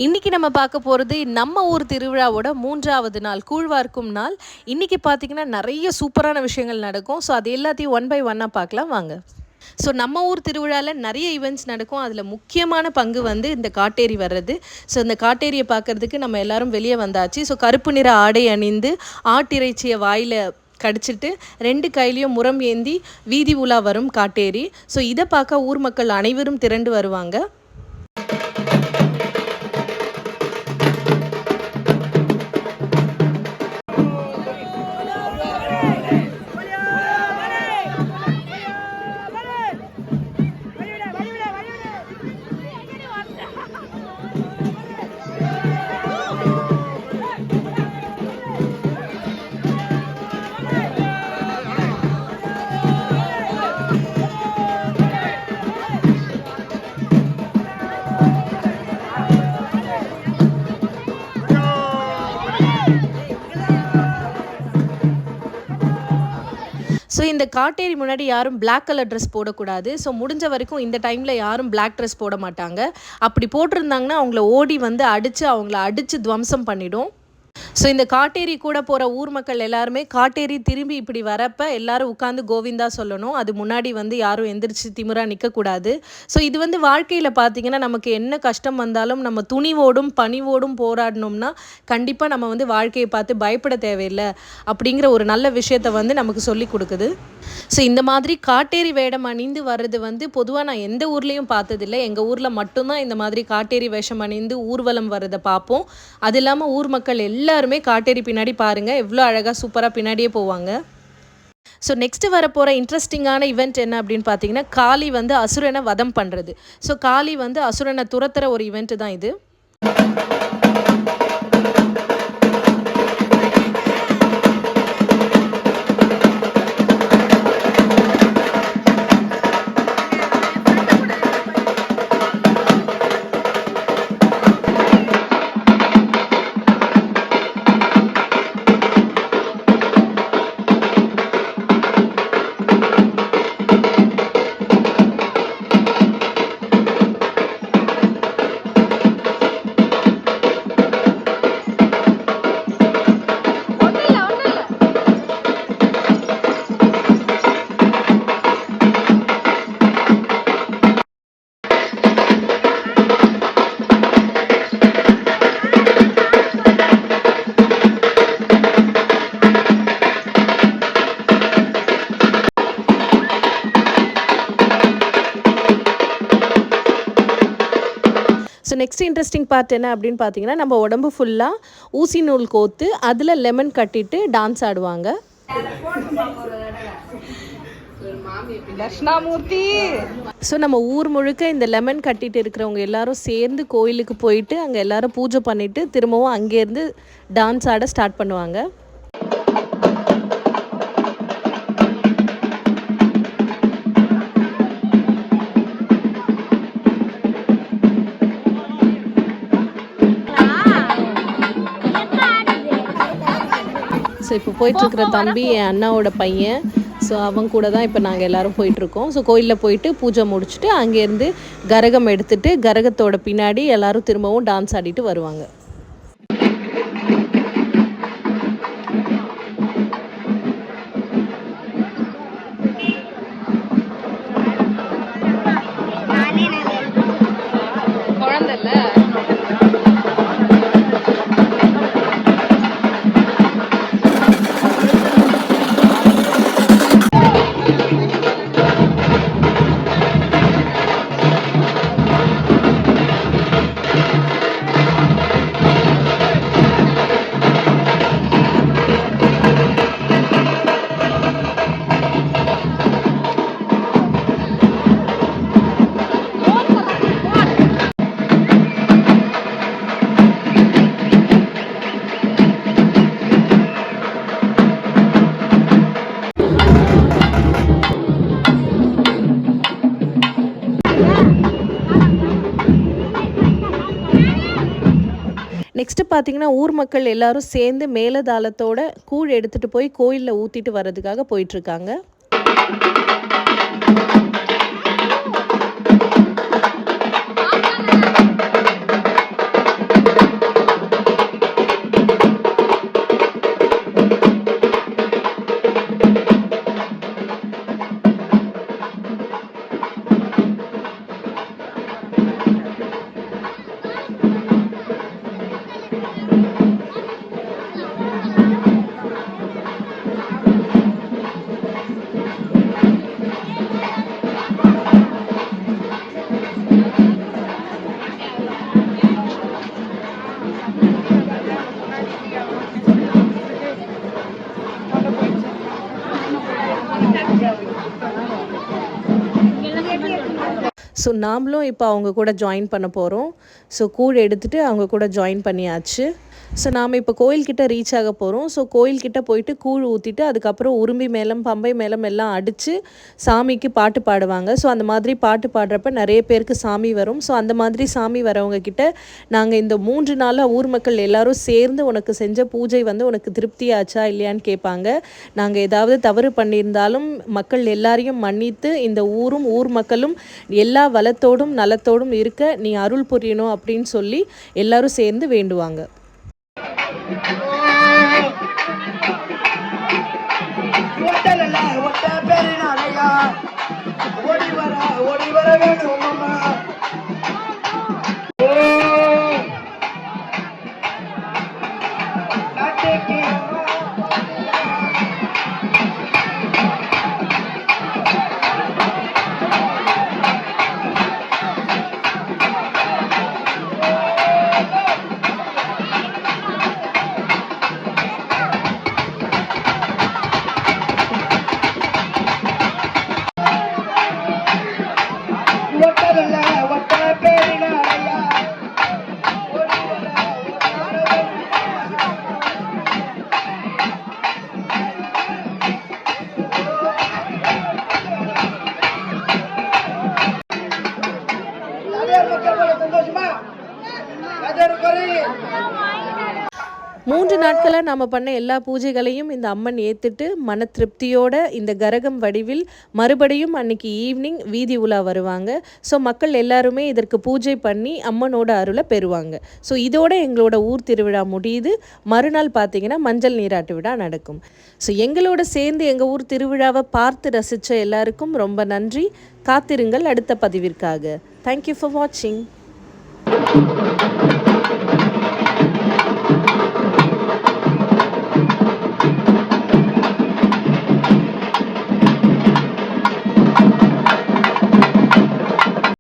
இன்றைக்கி நம்ம பார்க்க போகிறது நம்ம ஊர் திருவிழாவோட 3வது நாள் கூழ்வார்க்கும் நாள். இன்றைக்கி பார்த்திங்கன்னா நிறைய சூப்பரான விஷயங்கள் நடக்கும். ஸோ அது எல்லாத்தையும் ஒன் பை ஒன்னாக பார்க்கலாம் வாங்க. ஸோ நம்ம ஊர் திருவிழாவில் நிறைய ஈவெண்ட்ஸ் நடக்கும். அதில் முக்கியமான பங்கு வந்து இந்த காட்டேரி வர்றது. ஸோ இந்த காட்டேரியை பார்க்குறதுக்கு நம்ம எல்லோரும் வெளியே வந்தாச்சு. ஸோ கருப்பு நிற ஆடை அணிந்து ஆட்டிறைச்சியை வாயில் கடிச்சிட்டு 2 கையிலையும் முறம் ஏந்தி வீதி உலா வரும் காட்டேரி. ஸோ இதை பார்க்க ஊர் மக்கள் அனைவரும் திரண்டு வருவாங்க. ஸோ இந்த காட்டேரி முன்னாடி யாரும் பிளாக் கலர் ட்ரெஸ் போடக்கூடாது. ஸோ முடிஞ்ச வரைக்கும் இந்த டைமில் யாரும் பிளாக் ட்ரெஸ் போட மாட்டாங்க. அப்படி போட்டிருந்தாங்கன்னா அவங்கள ஓடி வந்து அவங்கள அடித்து துவம்சம் பண்ணிடும். ஸோ இந்த காட்டேரி கூட போகிற ஊர் மக்கள் எல்லாருமே காட்டேரி திரும்பி இப்படி வரப்போ எல்லாரும் உட்காந்து கோவிந்தா சொல்லணும். அது முன்னாடி வந்து யாரும் எந்திரிச்சு திமிரா நிற்கக்கூடாது. ஸோ இது வந்து வாழ்க்கையில் பார்த்திங்கன்னா நமக்கு என்ன கஷ்டம் வந்தாலும் நம்ம துணிவோடும் பணிவோடும் போராடணும்னா கண்டிப்பாக நம்ம வந்து வாழ்க்கையை பார்த்து பயப்பட தேவையில்லை அப்படிங்கிற ஒரு நல்ல விஷயத்தை வந்து நமக்கு சொல்லி கொடுக்குது. ஸோ இந்த மாதிரி காட்டேரி வேடம் அணிந்து வர்றது வந்து பொதுவாக நான் எந்த ஊர்லேயும் பார்த்ததில்லை. எங்கள் ஊரில் மட்டும்தான் இந்த மாதிரி காட்டேரி வேஷம் அணிந்து ஊர்வலம் வர்றதை பார்ப்போம். அது இல்லாமல் ஊர் மக்கள் எல்லாருமே காட்டேரி பின்னாடி பாருங்கள் எவ்வளோ அழகாக சூப்பராக பின்னாடியே போவாங்க. ஸோ நெக்ஸ்ட்டு வரப்போகிற இன்ட்ரெஸ்டிங்கான இவெண்ட் என்ன அப்படின்னு பார்த்தீங்கன்னா காளி வந்து அசுரனை வதம் பண்ணுறது. ஸோ காளி வந்து அசுரனை துரத்துற ஒரு இவெண்ட்டு தான் இது. ஸோ நெக்ஸ்ட் இன்ட்ரெஸ்டிங் பார்ட் என்ன அப்படின்னு பார்த்தீங்கன்னா நம்ம உடம்பு ஃபுல்லாக ஊசி நூல் கோத்து அதில் லெமன் கட்டிட்டு டான்ஸ் ஆடுவாங்க. தட்சிணாமூர்த்தி. ஸோ நம்ம ஊர் முழுக்க இந்த லெமன் கட்டிட்டு இருக்கிறவங்க எல்லாரும் சேர்ந்து கோயிலுக்கு போயிட்டு அங்கே எல்லாரும் பூஜை பண்ணிவிட்டு திரும்பவும் அங்கேருந்து டான்ஸ் ஆட ஸ்டார்ட் பண்ணுவாங்க. ஸோ இப்போ போயிட்டுருக்கிற தம்பி என் அண்ணாவோட பையன். ஸோ அவங்க கூட தான் இப்போ நாங்கள் எல்லோரும் போயிட்டுருக்கோம். ஸோ கோயிலில் போயிட்டு பூஜை முடிச்சுட்டு அங்கேருந்து கரகம் எடுத்துகிட்டு கரகத்தோட பின்னாடி எல்லோரும் திரும்பவும் டான்ஸ் ஆடிட்டு வருவாங்க. நெக்ஸ்ட்டு பார்த்தீங்கன்னா ஊர் மக்கள் எல்லாரும் சேர்ந்து மேலதாளத்தோட கூழ் எடுத்துகிட்டு போய் கோயிலில் ஊற்றிட்டு வர்றதுக்காக போயிட்டுருக்காங்க. ஸோ நாமளும் இப்போ அவங்க கூட ஜாயின் பண்ண போகிறோம். ஸோ கூழ் எடுத்துகிட்டு அவங்க கூட ஜாயின் பண்ணியாச்சு. ஸோ நாம் இப்போ கோயில்கிட்ட ரீச் ஆக போகிறோம். ஸோ கோயில்கிட்ட போயிட்டு கூழ் ஊற்றிட்டு அதுக்கப்புறம் உரும்பி மேளம் பம்பை மேளம் எல்லாம் அடித்து சாமிக்கு பாட்டு பாடுவாங்க. ஸோ அந்த மாதிரி பாட்டு பாடுறப்ப நிறைய பேருக்கு சாமி வரும். ஸோ அந்த மாதிரி சாமி வரவங்க கிட்ட நாங்கள் இந்த 3 நாளாக ஊர் மக்கள் எல்லோரும் சேர்ந்து உனக்கு செஞ்ச பூஜை வந்து உனக்கு திருப்தியாச்சா இல்லையான்னு கேட்பாங்க. நாங்கள் ஏதாவது தவறு பண்ணியிருந்தாலும் மக்கள் எல்லாரையும் மன்னித்து இந்த ஊரும் ஊர் மக்களும் எல்லா வளத்தோடும் நலத்தோடும் இருக்க நீ அருள் புரியணும் அப்படின்னு சொல்லி எல்லாரும் சேர்ந்து வேண்டுவாங்க. மூன்று நாட்களாக நாம் பண்ண எல்லா பூஜைகளையும் இந்த அம்மன் ஏற்றுட்டு மன திருப்தியோட இந்த கரகம் வடிவில் மறுபடியும் அன்னைக்கு ஈவினிங் வீதி உலா வருவாங்க. ஸோ மக்கள் எல்லாருமே இதற்கு பூஜை பண்ணி அம்மனோட அருளை பெறுவாங்க. ஸோ இதோட எங்களோட ஊர் திருவிழா முடியுது. மறுநாள் பார்த்திங்கன்னா மஞ்சள் நீராட்டு விழா நடக்கும். ஸோ எங்களோட சேர்ந்து எங்கள் ஊர் திருவிழாவை பார்த்து ரசித்த எல்லாருக்கும் ரொம்ப நன்றி. காத்திருங்கள் அடுத்த பதிவிற்காக. தேங்க்யூ ஃபார் வாட்சிங்.